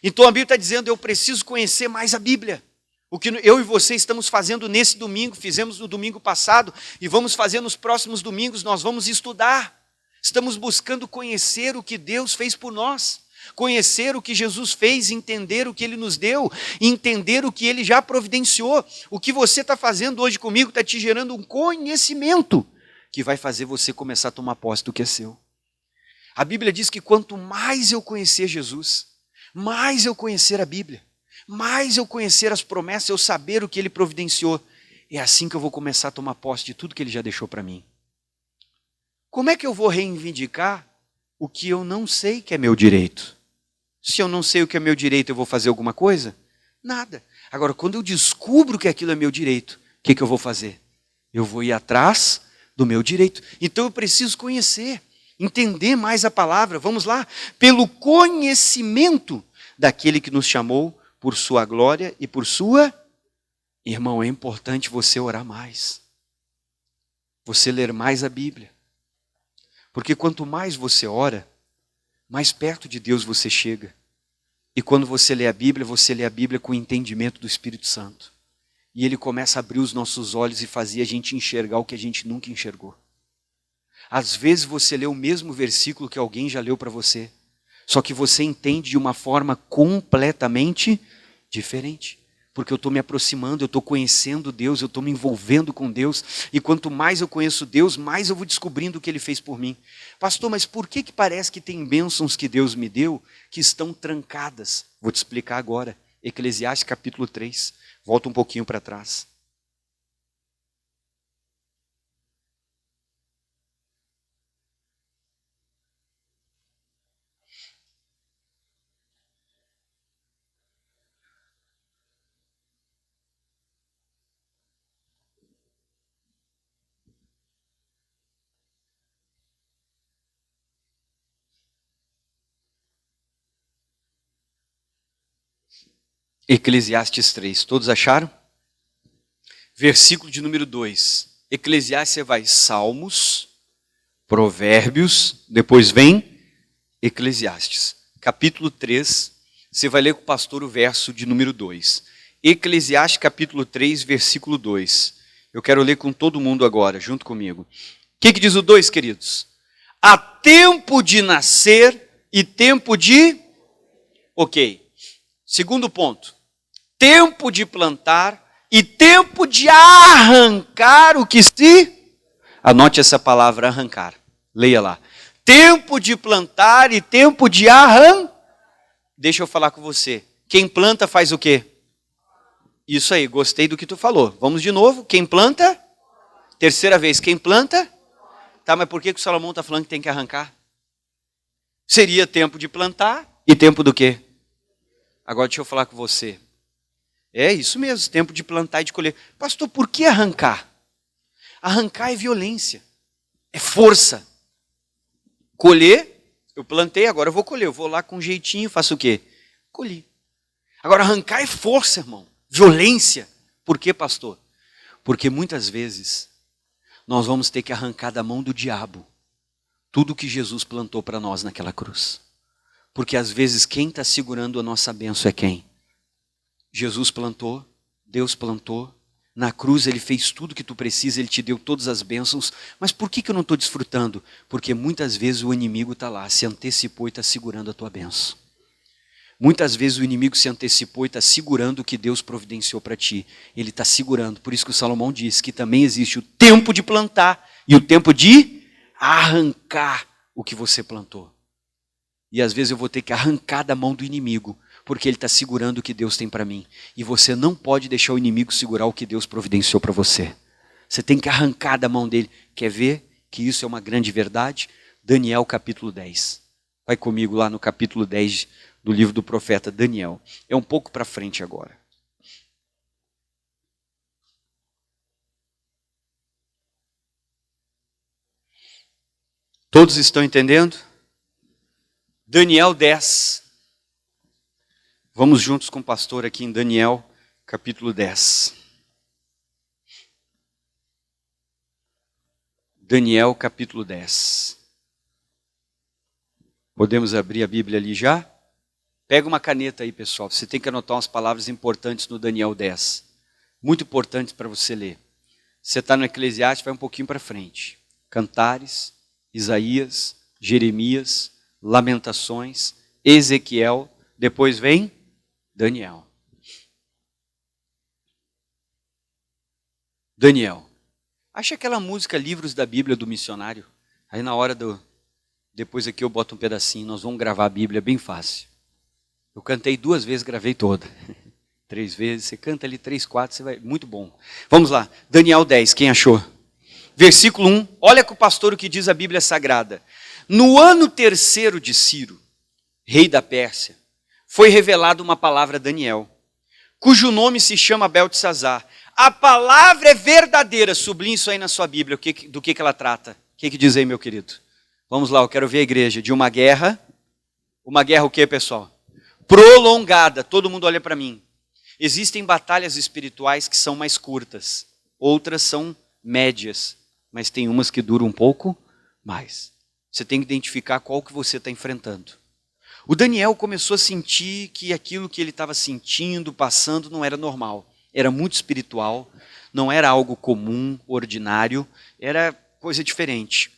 Então a Bíblia está dizendo, eu preciso conhecer mais a Bíblia. O que eu e você estamos fazendo nesse domingo, fizemos no domingo passado e vamos fazer nos próximos domingos, nós vamos estudar. Estamos buscando conhecer o que Deus fez por nós. Conhecer o que Jesus fez, entender o que Ele nos deu, entender o que Ele já providenciou. O que você está fazendo hoje comigo está te gerando um conhecimento que vai fazer você começar a tomar posse do que é seu. A Bíblia diz que quanto mais eu conhecer Jesus, mais eu conhecer a Bíblia, mais eu conhecer as promessas, eu saber o que Ele providenciou, é assim que eu vou começar a tomar posse de tudo que Ele já deixou para mim. Como é que eu vou reivindicar o que eu não sei que é meu direito? Se eu não sei o que é meu direito, eu vou fazer alguma coisa? Nada. Agora, quando eu descubro que aquilo é meu direito, o que eu vou fazer? Eu vou ir atrás do meu direito. Então eu preciso conhecer, entender mais a palavra. Vamos lá. Pelo conhecimento daquele que nos chamou por sua glória e por sua... Irmão, é importante você orar mais. Você ler mais a Bíblia. Porque quanto mais você ora, mais perto de Deus você chega. E quando você lê a Bíblia com o entendimento do Espírito Santo. E Ele começa a abrir os nossos olhos e fazer a gente enxergar o que a gente nunca enxergou. Às vezes você lê o mesmo versículo que alguém já leu para você, só que você entende de uma forma completamente diferente. Porque eu estou me aproximando, eu estou conhecendo Deus, eu estou me envolvendo com Deus. E quanto mais eu conheço Deus, mais eu vou descobrindo o que Ele fez por mim. Pastor, mas por que parece que tem bênçãos que Deus me deu que estão trancadas? Vou te explicar agora. Eclesiastes capítulo 3. Volta um pouquinho para trás. Eclesiastes 3. Todos acharam? Versículo de número 2. Eclesiastes, você vai Salmos, Provérbios, depois vem Eclesiastes. Capítulo 3, você vai ler com o pastor o verso de número 2. Eclesiastes capítulo 3, versículo 2. Eu quero ler com todo mundo agora, junto comigo. O que diz o 2, queridos? Há tempo de nascer e tempo de... Ok. Segundo ponto. Tempo de plantar e tempo de arrancar o que se... Anote essa palavra, arrancar. Leia lá. Tempo de plantar e tempo de arrancar. Deixa eu falar com você. Quem planta faz o quê? Isso aí, gostei do que tu falou. Vamos de novo. Quem planta? Terceira vez. Quem planta? Tá, mas por que o Salomão está falando que tem que arrancar? Seria tempo de plantar e tempo do quê? Agora deixa eu falar com você. É isso mesmo, tempo de plantar e de colher. Pastor, por que arrancar? Arrancar é violência, é força. Colher, eu plantei, agora eu vou colher. Eu vou lá com um jeitinho, faço o quê? Colhi. Agora arrancar é força, irmão. Violência. Por quê, pastor? Porque muitas vezes nós vamos ter que arrancar da mão do diabo tudo que Jesus plantou para nós naquela cruz. Porque às vezes quem está segurando a nossa bênção é quem? Jesus plantou, Deus plantou, na cruz Ele fez tudo que tu precisa, Ele te deu todas as bênçãos, mas por que eu não estou desfrutando? Porque muitas vezes o inimigo está lá, se antecipou e está segurando a tua bênção. Muitas vezes o inimigo se antecipou e está segurando o que Deus providenciou para ti. Ele está segurando, por isso que o Salomão diz que também existe o tempo de plantar e o tempo de arrancar o que você plantou. E às vezes eu vou ter que arrancar da mão do inimigo, porque ele está segurando o que Deus tem para mim. E você não pode deixar o inimigo segurar o que Deus providenciou para você. Você tem que arrancar da mão dele. Quer ver que isso é uma grande verdade? Daniel capítulo 10. Vai comigo lá no capítulo 10 do livro do profeta Daniel. É um pouco para frente agora. Todos estão entendendo? Daniel 10. Vamos juntos com o pastor aqui em Daniel, capítulo 10. Daniel, capítulo 10. Podemos abrir a Bíblia ali já? Pega uma caneta aí, pessoal. Você tem que anotar umas palavras importantes no Daniel 10. Muito importantes para você ler. Você está no Eclesiastes, vai um pouquinho para frente. Cantares, Isaías, Jeremias, Lamentações, Ezequiel. Depois vem Daniel. Daniel. Acha aquela música Livros da Bíblia do Missionário? Aí na hora do... Depois aqui eu boto um pedacinho, nós vamos gravar a Bíblia bem fácil. Eu cantei 2 vezes, gravei toda. 3 vezes, você canta ali 3, 4, você vai... Muito bom. Vamos lá, Daniel 10, quem achou? Versículo 1, olha com o pastor o que diz a Bíblia Sagrada. No ano 3º de Ciro, rei da Pérsia, foi revelada uma palavra a Daniel, cujo nome se chama Beltesazar. A palavra é verdadeira, sublinhe isso aí na sua Bíblia, do que ela trata. O que diz aí, meu querido? Vamos lá, eu quero ver a igreja. De uma guerra o que, pessoal? Prolongada, todo mundo olha para mim. Existem batalhas espirituais que são mais curtas, outras são médias, mas tem umas que duram um pouco mais. Você tem que identificar qual que você está enfrentando. O Daniel começou a sentir que aquilo que ele estava sentindo, passando, não era normal. Era muito espiritual, não era algo comum, ordinário, era coisa diferente.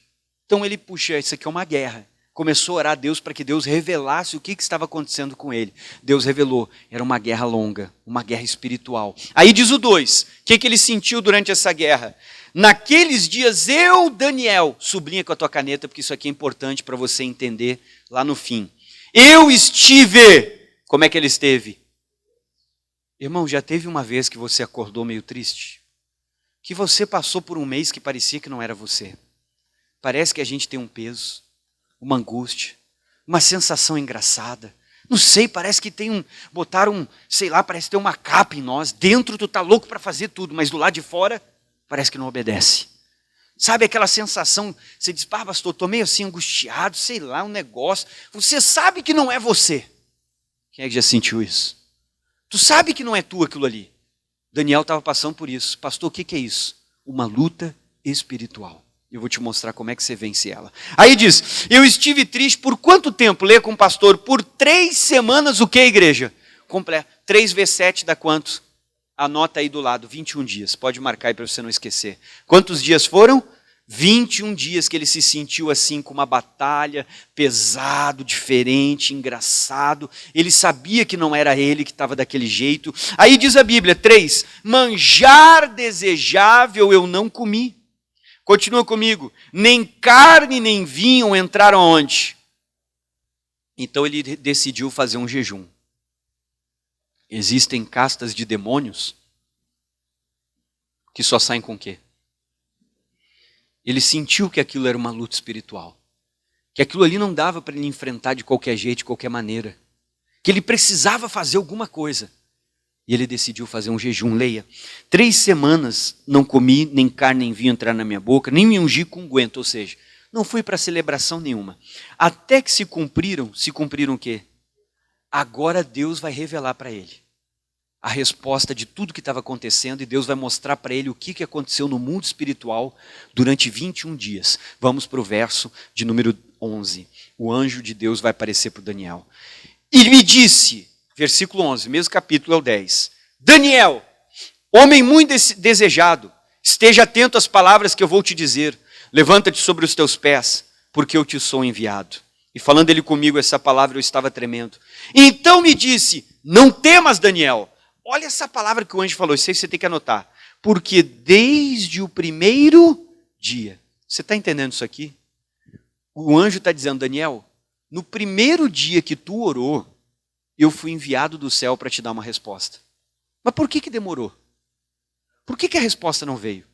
Então ele, puxa, isso aqui é uma guerra. Começou a orar a Deus para que Deus revelasse o que estava acontecendo com ele. Deus revelou, era uma guerra longa, uma guerra espiritual. Aí diz o 2, o que ele sentiu durante essa guerra? Naqueles dias eu, Daniel, sublinha com a tua caneta, porque isso aqui é importante para você entender lá no fim. Eu estive, como é que ele esteve? Irmão, já teve uma vez que você acordou meio triste? Que você passou por um mês que parecia que não era você? Parece que a gente tem um peso, uma angústia, uma sensação engraçada. Não sei, parece que parece que tem uma capa em nós. Dentro tu tá louco para fazer tudo, mas do lado de fora parece que não obedece. Sabe aquela sensação, você diz, pastor, estou meio assim angustiado, sei lá, um negócio. Você sabe que não é você. Quem é que já sentiu isso? Tu sabe que não é tu aquilo ali. Daniel estava passando por isso. Pastor, o que é isso? Uma luta espiritual. Eu vou te mostrar como é que você vence ela. Aí diz, eu estive triste por quanto tempo? Lê com o pastor, por 3 semanas o que, igreja? Completo. 3 vezes 7 dá quantos? Anota aí do lado, 21 dias. Pode marcar aí para você não esquecer. Quantos dias foram? 21 dias que ele se sentiu assim com uma batalha, pesado, diferente, engraçado. Ele sabia que não era ele que estava daquele jeito. Aí diz a Bíblia, 3, manjar desejável eu não comi. Continua comigo. Nem carne nem vinho entraram onde? Então ele decidiu fazer um jejum. Existem castas de demônios que só saem com o quê? Ele sentiu que aquilo era uma luta espiritual. Que aquilo ali não dava para ele enfrentar de qualquer jeito, de qualquer maneira. Que ele precisava fazer alguma coisa. E ele decidiu fazer um jejum, leia. 3 semanas não comi, nem carne nem vinho entrar na minha boca, nem me ungi com unguento, ou seja, não fui para celebração nenhuma. Até que se cumpriram o quê? Agora Deus vai revelar para ele a resposta de tudo que estava acontecendo e Deus vai mostrar para ele o que aconteceu no mundo espiritual durante 21 dias. Vamos para o verso de número 11. O anjo de Deus vai aparecer para o Daniel. E me disse, versículo 11, mesmo capítulo é o 10. Daniel, homem muito desejado, esteja atento às palavras que eu vou te dizer. Levanta-te sobre os teus pés, porque eu te sou enviado. E falando ele comigo essa palavra, eu estava tremendo. Então me disse, não temas, Daniel. Olha essa palavra que o anjo falou, isso aí você tem que anotar. Porque desde o primeiro dia, você está entendendo isso aqui? O anjo está dizendo, Daniel, no primeiro dia que tu orou, eu fui enviado do céu para te dar uma resposta. Mas por que demorou? Por que a resposta não veio?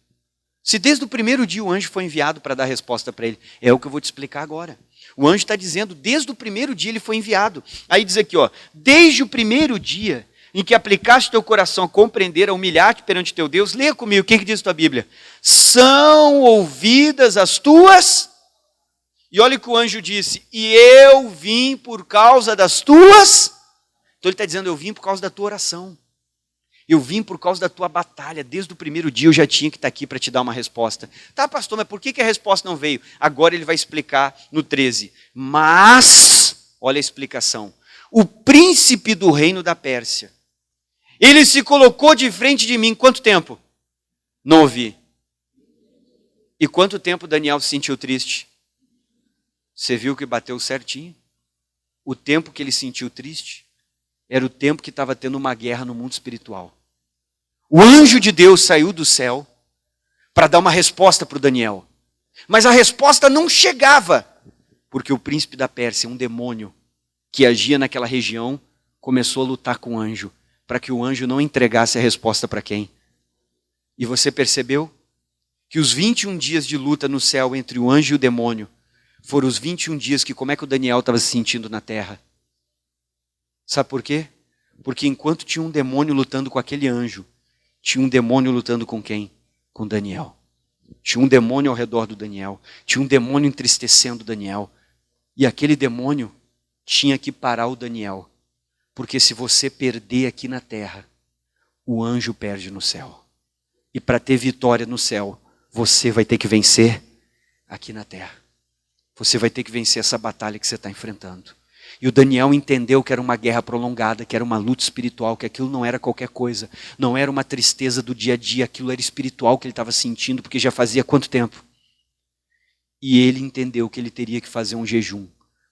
Se desde o primeiro dia o anjo foi enviado para dar a resposta para ele, é o que eu vou te explicar agora. O anjo está dizendo, desde o primeiro dia ele foi enviado. Aí diz aqui, desde o primeiro dia em que aplicaste teu coração a compreender, a humilhar-te perante teu Deus, leia comigo, o que diz tua Bíblia? São ouvidas as tuas... E olha o que o anjo disse, e eu vim por causa das tuas... Então ele está dizendo, eu vim por causa da tua oração. Eu vim por causa da tua batalha. Desde o primeiro dia eu já tinha que estar aqui para te dar uma resposta. Tá, pastor, mas por que a resposta não veio? Agora ele vai explicar no 13. Mas, olha a explicação. O príncipe do reino da Pérsia, ele se colocou de frente de mim. Quanto tempo? Não ouvi. E quanto tempo Daniel se sentiu triste? Você viu que bateu certinho? O tempo que ele sentiu triste era o tempo que estava tendo uma guerra no mundo espiritual. O anjo de Deus saiu do céu para dar uma resposta para o Daniel. Mas a resposta não chegava, porque o príncipe da Pérsia, um demônio que agia naquela região, começou a lutar com o anjo, para que o anjo não entregasse a resposta para quem? E você percebeu que os 21 dias de luta no céu entre o anjo e o demônio foram os 21 dias que como é que o Daniel estava se sentindo na terra? Sabe por quê? Porque enquanto tinha um demônio lutando com aquele anjo, tinha um demônio lutando com quem? Com Daniel. Tinha um demônio ao redor do Daniel. Tinha um demônio entristecendo Daniel. E aquele demônio tinha que parar o Daniel. Porque se você perder aqui na terra, o anjo perde no céu. E para ter vitória no céu, você vai ter que vencer aqui na terra. você vai ter que vencer essa batalha que você está enfrentando. E o Daniel entendeu que era uma guerra prolongada, que era uma luta espiritual, que aquilo não era qualquer coisa, não era uma tristeza do dia a dia, aquilo era espiritual que ele estava sentindo, porque já fazia quanto tempo? E ele entendeu que ele teria que fazer um jejum,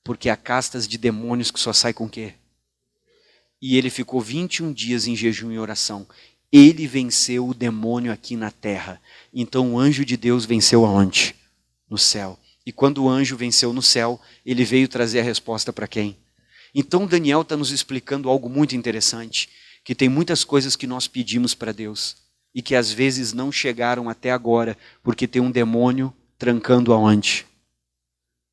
porque há castas de demônios que só saem com o quê? E ele ficou 21 dias em jejum e oração. Ele venceu o demônio aqui na terra. Então o anjo de Deus venceu aonde? No céu. E quando o anjo venceu no céu, ele veio trazer a resposta para quem? Então Daniel está nos explicando algo muito interessante, que tem muitas coisas que nós pedimos para Deus e que às vezes não chegaram até agora, porque tem um demônio trancando aonde?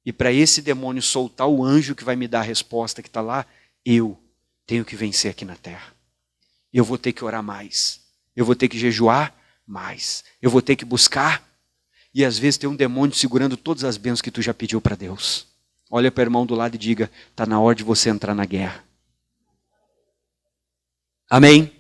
E para esse demônio soltar o anjo que vai me dar a resposta que está lá, eu tenho que vencer aqui na terra. Eu vou ter que orar mais, eu vou ter que jejuar mais, eu vou ter que buscar. E às vezes tem um demônio segurando todas as bênçãos que tu já pediu para Deus. Olha para o irmão do lado e diga, está na hora de você entrar na guerra. Amém?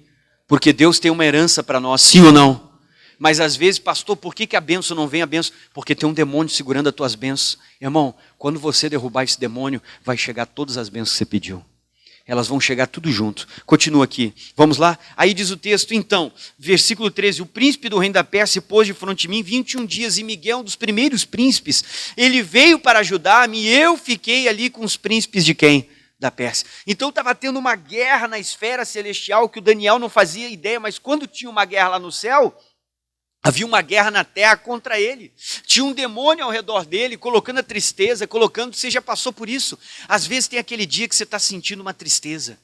Porque Deus tem uma herança para nós, sim ou não? Mas às vezes, pastor, por que a bênção não vem a bênção? Porque tem um demônio segurando as tuas bênçãos. Irmão, quando você derrubar esse demônio, vai chegar todas as bênçãos que você pediu. Elas vão chegar tudo junto. Continua aqui. Vamos lá? Aí diz o texto, então, versículo 13. O príncipe do reino da Pérsia se pôs de frente de mim 21 dias. E Miguel, um dos primeiros príncipes, ele veio para ajudar-me. E eu fiquei ali com os príncipes de quem? Da Pérsia. Então estava tendo uma guerra na esfera celestial que o Daniel não fazia ideia. Mas quando tinha uma guerra lá no céu, havia uma guerra na terra contra ele. Tinha um demônio ao redor dele, colocando a tristeza, colocando, você já passou por isso. Às vezes tem aquele dia que você está sentindo uma tristeza.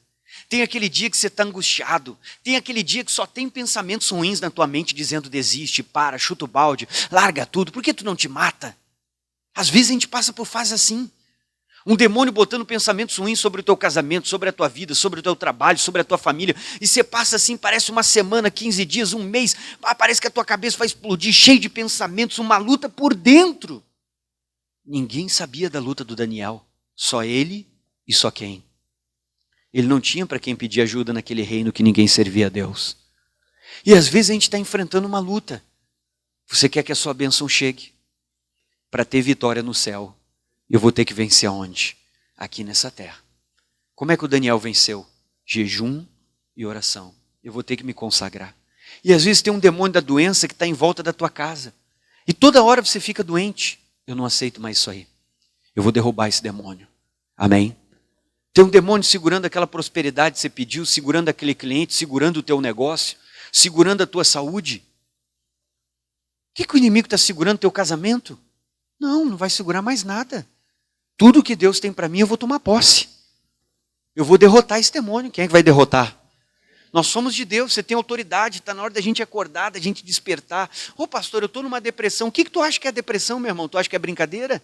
Tem aquele dia que você está angustiado. Tem aquele dia que só tem pensamentos ruins na tua mente, dizendo desiste, para, chuta o balde, larga tudo. Por que tu não te mata? Às vezes a gente passa por fases assim. Um demônio botando pensamentos ruins sobre o teu casamento, sobre a tua vida, sobre o teu trabalho, sobre a tua família. E você passa assim, parece uma semana, 15 dias, um mês. Parece que a tua cabeça vai explodir, cheio de pensamentos, uma luta por dentro. Ninguém sabia da luta do Daniel. Só ele e só quem? Ele não tinha para quem pedir ajuda naquele reino que ninguém servia a Deus. E às vezes a gente está enfrentando uma luta. Você quer que a sua bênção chegue? Para ter vitória no céu. Eu vou ter que vencer aonde? Aqui nessa terra. Como é que o Daniel venceu? Jejum e oração. Eu vou ter que me consagrar. E às vezes tem um demônio da doença que está em volta da tua casa. E toda hora você fica doente. Eu não aceito mais isso aí. Eu vou derrubar esse demônio. Amém? Tem um demônio segurando aquela prosperidade que você pediu, segurando aquele cliente, segurando o teu negócio, segurando a tua saúde. O que o inimigo está segurando o teu casamento? Não vai segurar mais nada. Tudo que Deus tem para mim, eu vou tomar posse. Eu vou derrotar esse demônio. Quem é que vai derrotar? Nós somos de Deus, você tem autoridade, está na hora da gente acordar, da gente despertar. Ô pastor, eu estou numa depressão. O que tu acha que é depressão, meu irmão? Tu acha que é brincadeira?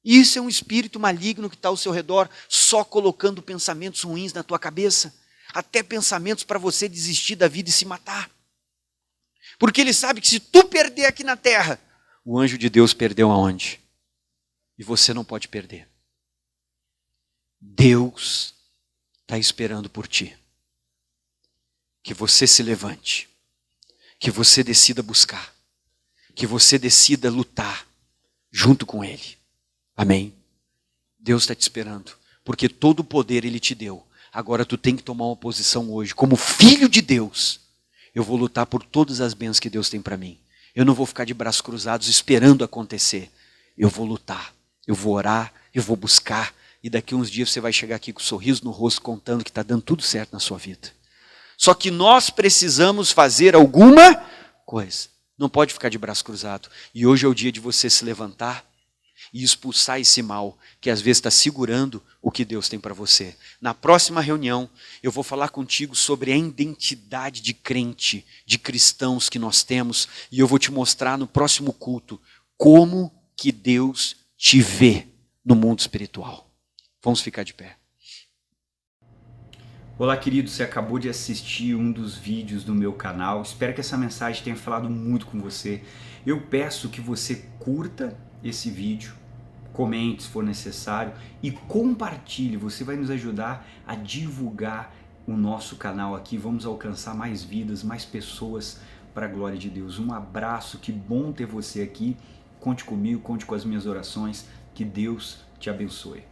Isso é um espírito maligno que está ao seu redor, só colocando pensamentos ruins na tua cabeça. Até pensamentos para você desistir da vida e se matar. Porque ele sabe que se tu perder aqui na terra, o anjo de Deus perdeu aonde? E você não pode perder. Deus está esperando por ti. Que você se levante. Que você decida buscar. Que você decida lutar junto com Ele. Amém? Deus está te esperando. Porque todo o poder Ele te deu. Agora tu tem que tomar uma posição hoje. Como filho de Deus, eu vou lutar por todas as bênçãos que Deus tem para mim. Eu não vou ficar de braços cruzados esperando acontecer. Eu vou lutar. Eu vou orar, eu vou buscar, e daqui uns dias você vai chegar aqui com um sorriso no rosto, contando que está dando tudo certo na sua vida. Só que nós precisamos fazer alguma coisa. Não pode ficar de braço cruzado. E hoje é o dia de você se levantar e expulsar esse mal, que às vezes está segurando o que Deus tem para você. Na próxima reunião, eu vou falar contigo sobre a identidade de crente, de cristãos que nós temos, e eu vou te mostrar no próximo culto como que Deus te vê no mundo espiritual. Vamos ficar de pé. Olá, querido, você acabou de assistir um dos vídeos do meu canal. Espero que essa mensagem tenha falado muito com você. Eu peço que você curta esse vídeo, comente se for necessário e compartilhe. Você vai nos ajudar a divulgar o nosso canal aqui. Vamos alcançar mais vidas, mais pessoas para a glória de Deus. Um abraço, que bom ter você aqui. Conte comigo, conte com as minhas orações. Que Deus te abençoe.